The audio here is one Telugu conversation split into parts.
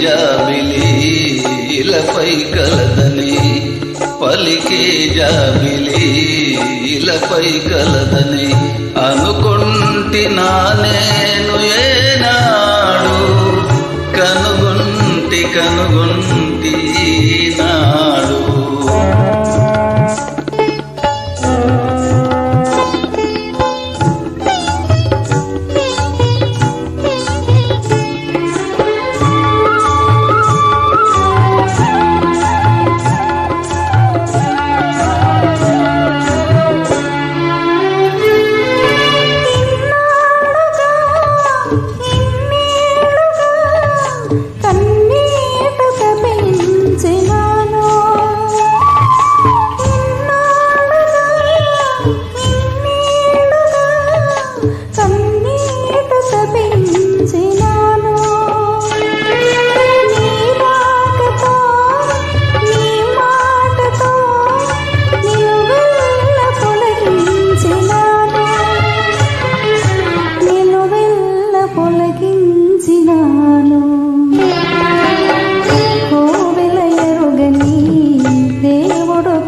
జాబిలి ఇలపై కలదని పలికే జాబిలి ఇలపై కలదని అనుకుంటినా నేను ఏనాడు కనుగొంటి నాడు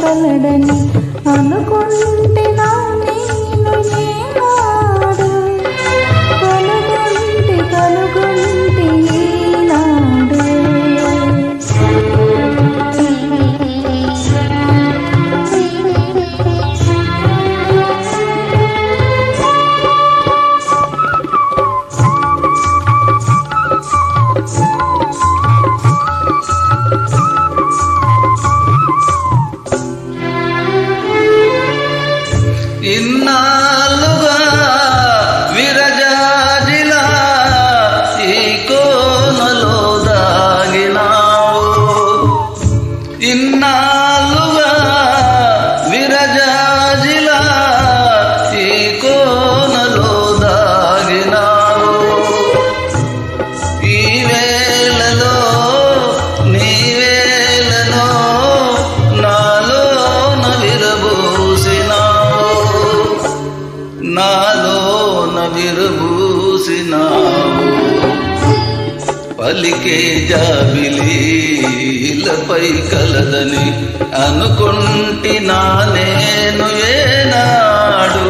కలడని అనుకుంటే నా నేను ఏనాడు కనుగొంటి ఈనాడు ఇన్నాళ్ళుగా విరజాజిలా ఈ కోనలో దాగినావు ఇన్నాళ్ళుగా విరజాజిలా ఈ కోనలో దాగినావు ఈ వేళలో నీ వేళలో నాలోన విరబూసినావు పలికే జాబిలి ఇలపై కలదని అనుకుంటినా నేను ఏనాడు